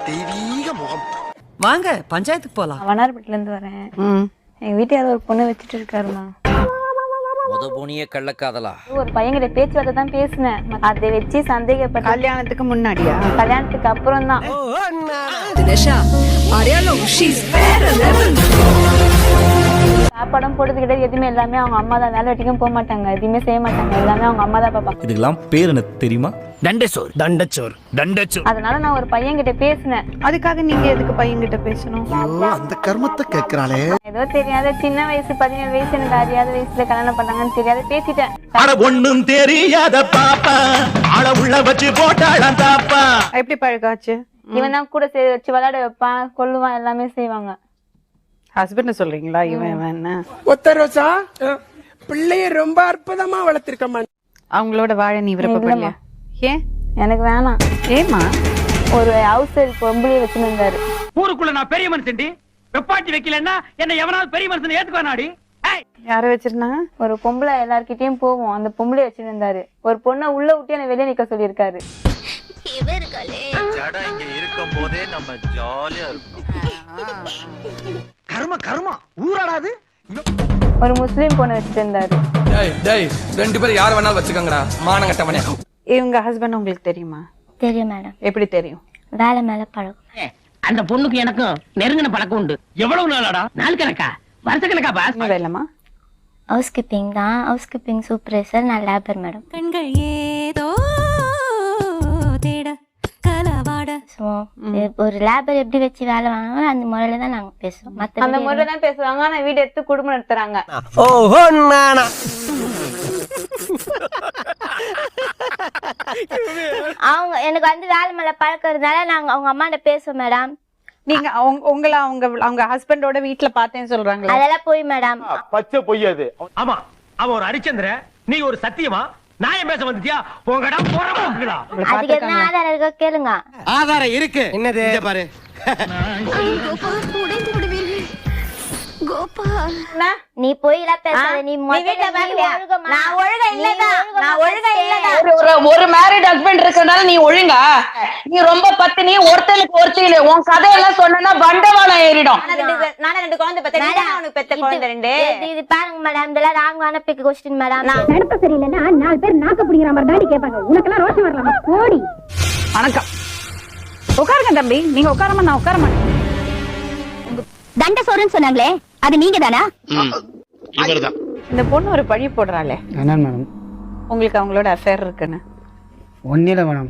தெய்வீக முகம். வாங்க பஞ்சாயத்துக்கு போலாம். வண்ணாரப்பட்டில இருந்து வரேன். எங்க வீட்டுல ஒரு பொண்ணு வச்சுட்டு இருக்காருமா. முத கள்ளக்காதலா? ஒரு பையன்கிட்ட பேச்சுவார்த்தை தான் பேசினேன். அதை வச்சு சந்தேகப்பட்ட. கல்யாணத்துக்கு முன்னாடியா? கல்யாணத்துக்கு அப்புறம் தான். சாப்பாடும் போடுறது கிடையாது, எதுவுமே எல்லாமே அவங்க அம்மா தான். வேலை வெட்டிக்கும் போக மாட்டாங்க, எதுவுமே செய்ய மாட்டாங்க, எல்லாமே அவங்க அம்மா தான் பாப்பா. இதுக்கெல்லாம் பேர் என்ன தெரியுமா? தண்டச்சோர். தண்டச்சோர். தண்டச்சோர். அதனால நான் ஒரு பையன் கிட்ட பேசினேன். அதுக்காக நீங்க எதுக்கு பையன் கிட்ட பேசணும்? அந்த கர்மத்தை கேக்குறாளே. ஏதோ தெரியாத சின்ன வயசு 17 வயசு எனக்கு அறியாத வயசுல கல்யாணம் பண்ணாங்கன்னு தெரியாத பேசிட்டேன். அட ஒண்ணும் தெரியாத பாப்பா ஆள உள்ள வச்சு போட்டாளாம் தாப்பா. எப்படி பழகாச்சு? இவன் தான் கூட வச்சு விளையாட வைப்பான், கொல்லுவான், எல்லாமே செய்வாங்க. ஹஸ்பண்ட் சொல்றீங்களா? இவன் என்ன ஒத்த ரோசா பிள்ளைய ரொம்ப அற்புதமா வளர்த்திருக்கமா. அவங்களோட வாழ நீ விருப்பப்படலையா? ஏன்? எனக்கு வேணாம். ஏமா? ஒரு ஹவுஸ் பொம்பளைய வச்சுருந்தாரு. ஊருக்குள்ள நான் பெரிய மனுஷன்டி, வெப்பாட்டி வைக்கலன்னா என்ன எவனாவது பெரிய மனுஷன் ஏத்துக்குவானாடி? யார வச்சிருந்தாங்க? ஒரு பொம்பளை எல்லார்கிட்டயும் போவோம், அந்த பொம்பளைய வச்சிருந்தாரு. ஒரு பொண்ணை உள்ள விட்டு என்ன வெளியே நிக்க சொல்லியிருக்காரு. இங்க இருக்கும் போதே நம்ம ஜாலியா இருக்கோம். கர்ம கர்மா ஊராடாது. ஒரு முஸ்லீம் பொண்ணை வச்சுட்டு இருந்தாரு. ரெண்டு பேரும் யார் வேணாலும் வச்சுக்கோங்கடா, மானங்கட்டவனே. இவங்க ஹஸ்பண்ட் உங்களுக்கு தெரியுமா? தெரியும் மேடம். எப்படி தெரியும்? வேலை மேல பழக்கம். அந்த பொண்ணுக்கு எனக்கும் நெருங்கின பழக்கம் உண்டு. எவ்வளவு நாளாடா? நாள் கணக்கா? வருஷ கணக்கா? பாஸ் வேலைமா? ஹவுஸ் கீப்பிங் தான். ஹவுஸ் கீப்பிங் சூப்பர்வைசர், நான் லேபர் மேடம். கண்கள் ஏதோ தேட கலவாட. ஒரு லேபர் எப்படி வச்சு வேலை வாங்க அந்த முறையில தான் நாங்க பேசுவோம். அந்த முறையில தான் பேசுவாங்க. ஆனா வீடு எடுத்து குடும்பம் நடத்துறாங்க. ஓஹோ நானா. அவங்க எனக்கு வந்து வேலை மேல பழக்கிறதுனால நாங்க அவங்க அம்மாட்ட பேசுவோம் மேடம். நீங்க உங்களை அவங்க ஹஸ்பண்டோட வீட்டுல பார்த்தேன்னு சொல்றாங்களா? அதெல்லாம் போய் மேடம், பச்சை பொய்யாது. ஆமா, அவன் ஒரு ஹரிச்சந்திர, நீ ஒரு சத்தியமா? நான் பேச வந்துட்டியா? உங்கடா போறா. அதுக்கு என்ன ஆதாரம் இருக்கோ கேளுங்க. ஆதாரம் இருக்கு. என்னது பாரு. நீ போய் பேசாத. நீ ஒரு மேரிட் ஹஸ்பண்ட் இருக்கறனால நீ ஒழுங்கா? நீ ரொம்ப பத்தினி, ஒருத்தனுக்கு ஒருத்தி உன் கதையெல்லாம் சொன்னா பண்டவாளம் ஏறிடும். இது பாருங்க மேடம், இதெல்லாம் ராங் அனுப்பிக்கு கொஸ்டின் மேடம். நடப்ப சரியில்லைன்னா 4 பேர் நாக்க பிடிக்கிற மாதிரி தாண்டி கேட்பாங்க. உனக்கெல்லாம் ரோஷம் வரலாமா? போடி. வணக்கம். உட்காருங்க தம்பி. நீங்க உட்காரமா? நான் உட்கார மாட்டேன். தண்ட சோறுன்னு சொன்னாங்களே, அது நீங்க தானா? இவர்தான். இந்த பொண்ணு ஒரு பழி போடுறாளே, என்ன மேடம்? உங்களுக்கு அவங்களோட அஃபேர் இருக்குன்னு? ஒன்னில மேடம்,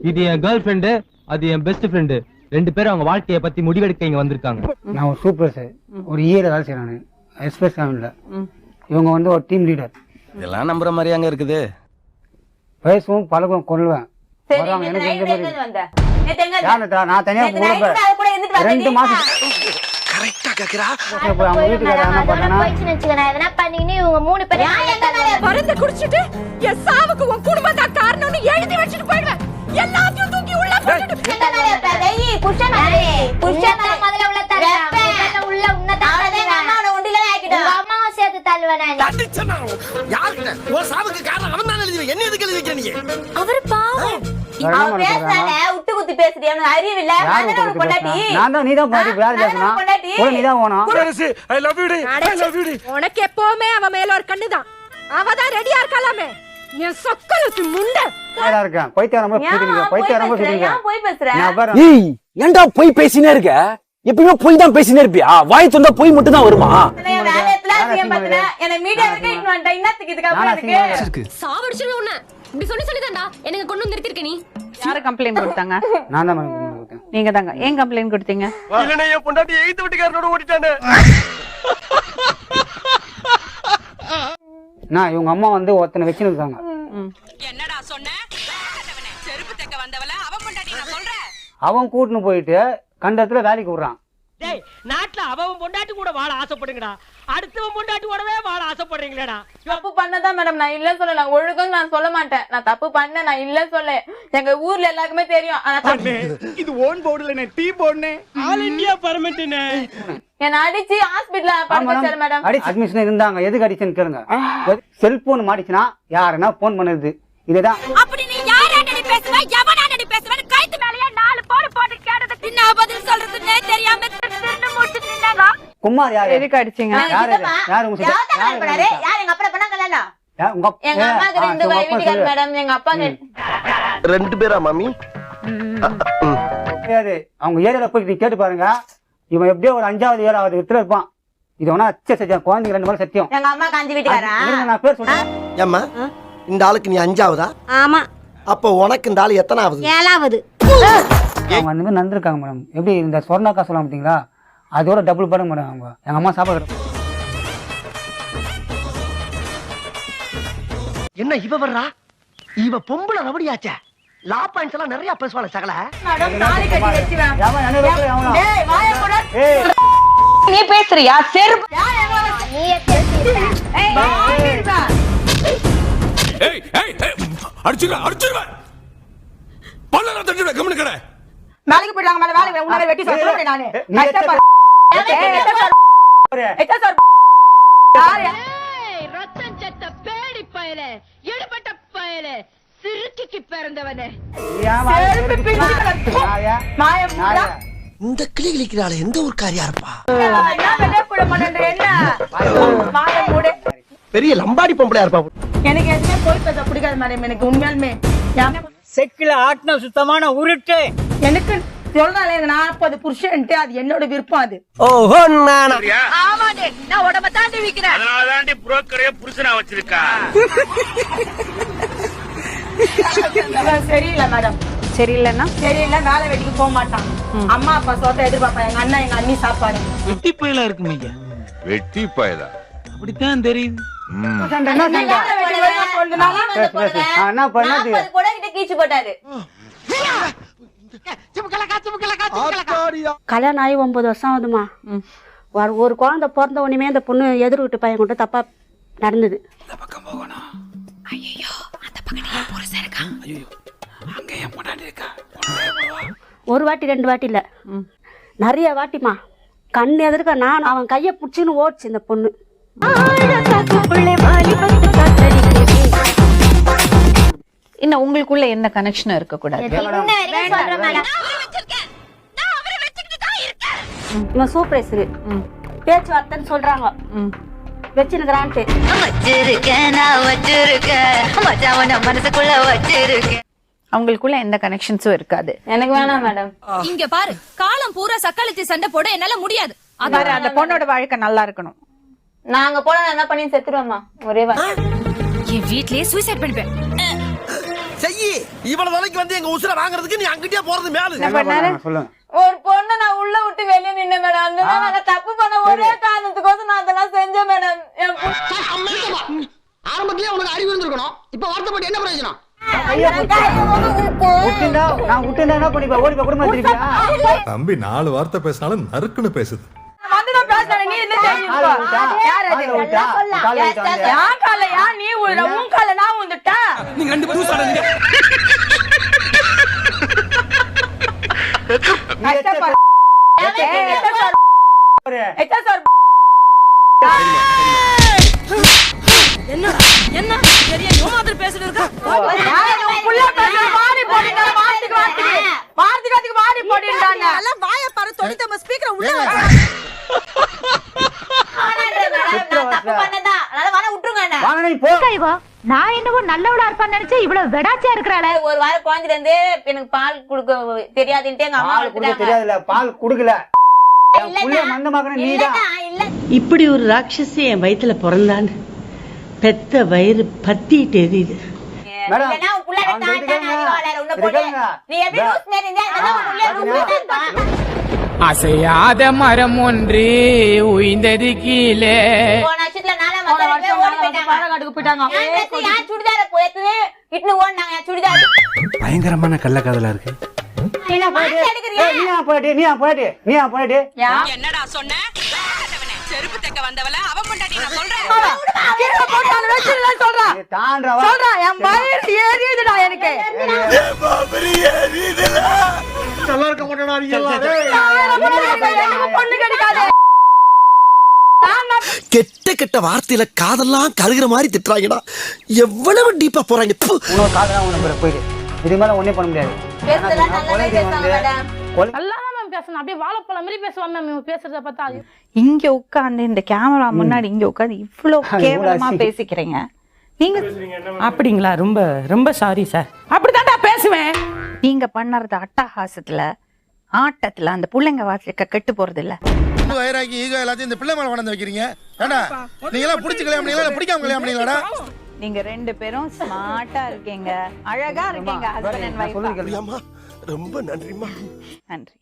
இது என் கேர்ள் ஃப்ரெண்டு, அது என் பெஸ்ட் ஃப்ரெண்டு. ரெண்டு பேரும் அவங்க வாழ்க்கையை பத்தி முடிவெடுக்க இங்க வந்திருக்காங்க. நான் ஒரு சூப்பர் சார், ஒரு இயர் வேலை செய்யறானு எக்ஸ்பிரஸ் ஃபேமிலில. இவங்க வந்து ஒரு டீம் லீடர். இதெல்லாம் நம்புற மாதிரி அங்க இருக்குது. பேசுவோம், பழகுவோம், கொள்வேன். எனக்கு இந்த மாதிரி நான் தனியா கூட 2 மாசம் கரெக்ட்டா கேக்குறா. அவங்க வீட்டுக்காரர் என்ன பண்ணனா, எதனா பண்ணீங்க இவங்க 3 பேரும் மருந்து குடிச்சிட்டு என் சாவுக்கு உன் குடும்பம் தான் காரணம்னு எழுதி வச்சிட்டு போயிடுவேன். எல்லாத்தையும் தூக்கி உள்ள போட்டுட்டு முதல்ல உள்ள தர உள்ள உன்னதா ஒண்டில ஆக்கிடும். அம்மாவை சேர்த்து தள்ளுவேன். ஒரு சாவுக்கு காரணம் அவன் தான் எழுதி. என்ன எதுக்கு எழுதி வைக்கிற நீ? அவர் பாவம். அவன் பேசுறானே, விட்டு குத்தி பேசுறியா? அறிவு இல்ல? நான் தான். நீதான் பாடி வேலை பேசுனா போல, நீதான் போனா. ஐ லவ் யூ டி, ஐ லவ் யூ டி. உனக்கு எப்பவுமே அவ மேல ஒரு கண்ணுதான். அவதான் ரெடியா இருக்கலாமே. என் சொக்கலுக்கு முண்ட நல்லா இருக்கேன். பைத்தியம் ரொம்ப சுத்திங்க, பைத்தியம் ரொம்ப சுத்திங்க. போய் பேசுற. ஏய், ஏன்டா போய் பேசினே இருக்க? எப்பவுமே போய் தான் பேசினே இருப்பியா? வாய் தொண்டா போய் மட்டும் தான் வருமா? என்ன மீடியா வரைக்கும் இட்டு வந்தா இன்னத்துக்கு இதுக்கு அப்புறம் இருக்கு. சாவடிச்சிடுவே உன்னை. இப்படி சொல்லி தான்டா எனக்கு கொண்டு வந்து நிறுத்திருக்க. நீ யார கம்ப்ளைன்ட் கொடுத்தாங்க? நான் தான் கொடுத்தேன். நீங்க தாங்க. ஏன் கம்ப்ளைன்ட் கொடுத்தீங்க? இல்லனே என் பொண்டாட்டி எய்த் வீட்டுக்காரனோட ஓடிட்டானே. நான் இவங்க அம்மா வந்து ஒருத்தனை வெச்சிட்டு இருக்காங்க. என்னடா சொன்ன? செருப்பு தைக்க வந்தவள அவ பொண்டாட்டி நான் சொல்றேன். அவன் கூட்டின்னு போயிட்டு கண்டத்துல வேலைக்கு விடுறான். டேய், நாட்டுல அவன் பொண்டாட்டி கூட வாழ ஆசைப்படுங்கடா, அடுத்தவன் பொண்டாட்டி கூடவே வாழ ஆசைப்படுறீங்களேடா. தப்பு பண்ணதான் மேடம், நான் இல்ல சொல்ல. நான் ஒழுக்கம் நான் சொல்ல மாட்டேன். நான் தப்பு பண்ண, நான் இல்ல சொல்ல. எங்க ஊர்ல எல்லாருக்குமே தெரியும். இது ஓன் போர்டுல நே டீ போடுனே. ஆல் இந்தியா பர்மிட்னே. என்ன அடிச்சு ஹாஸ்பிடல்ல படுக்க வச்சாரு மேடம். அட்மிஷன் இருந்தாங்க. எதுக்கு அடிச்சேன்னு கேளுங்க. செல்போன் மாடிச்சுனா யாரனா போன் பண்ணுது. இதுதான். அப்படி நீ யாராண்டி பேசுவ? எவனாண்டி பேசுவன்னு கைத்து மேலயே 4 போடு போட்டு கேட்டதுக்கு என்ன பதில் சொல்றதுன்னே தெரியாம திருன்னு முடிச்சிட்டு நின்னாங்க. குமார் யாரு? எதுக்கு அடிச்சீங்க? யாரு இது? யாரு உங்க சித்தப்பா? யார் எங்க அப்பா பண்ண கல்யாணம்? உங்க எங்க அம்மாக்கு 2 வீட்டுக்கார மேடம், எங்க அப்பாக்கு 2 பேரா மாமி? கிடையாது. அவங்க ஏரியால போய் நீ கேட்டு பாருங்க. இவன் எப்படியோ ஒரு 5வது 7வது இடத்துல இருப்பான். இது வேணா சத்தியம், குழந்தைங்க 2 பேரும் சத்தியம். எங்க அம்மாக்கு 5 வீட்டுக்காரா? நான் பேர் சொல்றேன். ஏம்மா இந்த ஆளுக்கு நீ 5ஆவதா? ஆமா, அப்ப உனக்கு இந்த ஆளு எத்தனாவது? 7வது. அவங்க அந்த மாதிரி நடந்திருக்காங்க மேடம். எப்படி இந்த சொர்ணாக்கா சொல்லலாம் பார்த்தீங்களா, அதோட டபுள் படம் மேடம். அவங்க எங்க அம்மா சாப்பாடு என்ன இவ வர்றா? இவ பொம்பளை ரவடியாச்சே. லா பாயிண்ட்ஸ் எல்லாம் நிறைய பேசுவாள சகல. மேடம் தாலி கட்டி வெச்சுவேன். டேய் வாய போடா. நீ பேசுறியா? செருப்பு யார் எங்க நீயே பேசிட்ட. ஏய் வாங்கிடுடா. ஏய் ஏய் அடிச்சுடுவேன் பல்லல தட்டிடுவே கம்மனு கடை. வேலைக்கு போயிட்டாங்க, மேல வேலைக்கு உன்னால வெட்டி சொல்றேன் நானு. கஷ்டப்பா. எட்ட சார். யார்? ஏய் ரத்தம் செத்த பேடி பயலே, எடுபட்ட பயலே, சிறுக்கிக்கு பிறந்தவனே. செருப்பு பிஞ்சிட்டு மாயம் மூடா. இந்த கிளி கிளிக்கிறாள் எந்த ஒரு காரியா இருப்பா? நான் வெளிய போட மாட்டேன். என்ன மாயம் மூடு. பெரிய லம்பாடி பொம்பளையா இருப்பா. எனக்கு எதுவுமே போய் பேச பிடிக்காது மேடம். எனக்கு உண்மையாலுமே செக்கில ஆட்டின சுத்தமான உருட்டு. எனக்கு சொல்றாங்க எனக்கு 40 புருஷன்ட்டு, அது என்னோட விருப்பம். அது ஓஹோ நானா? ஆமாடே, நான் உடம்ப தாண்டி விக்கிறேன். அதனால தாண்டி புரோக்கரே புருஷனா வச்சிருக்கா. சரியில்லை மேடம். சரியில்லைன்னா சரியில்லை, வேலை வெட்டிக்கு போக மாட்டான். அம்மா அப்பா சொத்தை எதிர்பார்ப்பேன். எங்க அண்ணன் எங்க அண்ணி சாப்பாடு. வெட்டி பயலா இருக்கு ஐயா. வெட்டி பயலா அப்படித்தான் தெரியுது. என்ன பண்ண கீச்சு போட்டாரு. கல்யாணம் ஆகி 9 வருஷம் ஆகுதுமா. ஒரு குழந்தை பிறந்த உடனே இந்த பொண்ணு எதிர் வீட்டு பையன் கொண்டு தப்பா நடந்தது. ஒரு வாட்டி 2 வாட்டி இல்ல, நிறைய வாட்டிமா. கண் எதிர்க்க நான் அவன் கைய புடிச்சுன்னு ஓடிச்சு இந்த பொண்ணு. இன்னும் உங்களுக்குள்ள என்ன கனெக்ஷன் இருக்க கூடாது? இவன் சூப்பர்வைசர் பேச்சுவார்த்தைன்னு சொல்றாங்க. வச்சிருக்கிறான்ட்டு அவங்களுக்குள்ள எந்த கனெக்ஷன்ஸும் இருக்காது. எனக்கு வேணாம் மேடம். இங்க பாரு, காலம் பூரா சக்காலத்தி சண்டை போட என்னால முடியாது. பாரு, அந்த பொண்ணோட வாழ்க்கை நல்லா இருக்கணும். நாங்க போல என்ன பண்ணி செத்துருவோமா ஒரே வாரம். என் வீட்லயே சூசைட் பண்ணிப்பேன். செய்யி இவ்வளவு நாளைக்கு வந்து எங்க உசுர வாங்குறதுக்கு நீ அங்கிட்டே போறது மேல. என்ன பண்ணாரு? சொல்லுங்க. ஒரு பொண்ணு நான் உள்ள விட்டு வெளியே நின்ன மேடம். அந்த நான் தப்பு பண்ண ஒரே காரணத்துக்கோசம் நான் அதெல்லாம் செஞ்சேன் மேடம். ஆரம்பத்திலே உனக்கு அறிவு இருந்திருக்கணும். இப்ப வருத்தப்பட்டு என்ன பிரயோஜனம்? தம்பி 4 வார்த்தை பேசினாலும் நறுக்குன்னு பேசுது. வந்துதான் பேசுறேன். நீ என்ன தெரியுமா? யார் அது? யார் காலையா? நீ உன் கால நான் வந்துட்டா. நீங்க 2 பேரும் சாடுங்க. என்ன பெரிய யோமாதிரி பேசிட்டு இருக்க? நான் என்னவோ நல்லவளா இருப்பான்னு நினைச்சேன், இவ்வளவு வெடாச்சியா இருக்கிறாளே. ஒரு வாரம் குழந்தைல இருந்தே எனக்கு பால் குடுக்க தெரியாதுன்ட்டு எங்க அம்மா தெரியாதுல, பால் குடுக்கல. இப்படி ஒரு ராட்சசி என் வயித்துல பிறந்தான்னு பெத்த வயிறு பத்திட்டு எரியுது. அசையாத மரம் ஒன்று உயிர்ந்தது கீழே. பயங்கரமான கள்ளக்காதலா இருக்கு. என்னடா சொன்ன? செருப்பு தைக்க வந்தவள அவன் பொண்டாட்டி நான் சொல்றேன். நல்லா இருக்க மாட்டேடா நீ எல்லாம். கெட்ட கெட்ட வார்த்தையில காதெல்லாம் கழுகுற மாதிரி திட்டுறாங்கடா. எவ்வளவு டீப்பா போறாங்க. காதலாம் போயிடு. இது மேல ஒண்ணே பண்ண முடியாது. பேசுறதெல்லாம் நல்லாவே பேசுவாங்க மேடம். எல்லாம் பேசணும், அப்படியே வாழைப்பழம் மாதிரி பேசுவான் மேம் இவன் பேசுறத பார்த்தா. இங்க உட்கார்ந்து இந்த கேமரா முன்னாடி இங்க உட்கார்ந்து இவ்வளவு கேவலமா பேசிக்கிறீங்க நீங்க. அப்படிங்களா? ரொம்ப ரொம்ப சாரி சார். அப்படிதான்டா பேசுவேன். நீங்க பண்ணறது அட்டகாசத்துல ஆட்டத்துல அந்த பிள்ளைங்க வாசலுக்கு கெட்டு போறது இல்ல. வயிறாக்கி ஈகோ எல்லாத்தையும் இந்த பிள்ளை மேல கொண்டு வைக்கிறீங்க. ஏடா நீங்க எல்லாம் பிடிச்சு கல்யாணம் பண்ணீங்களா பிடிக்காம கல்யாணம் பண்ணீங்களாடா? நீங்க 2 பேரும் ஸ்மார்ட்டா இருக்கீங்க, அழகா இருக்கீங்க, ஹஸ்பண்ட் அண்ட் வைஃப். ரொம்ப நன்றிமா. நன்றி.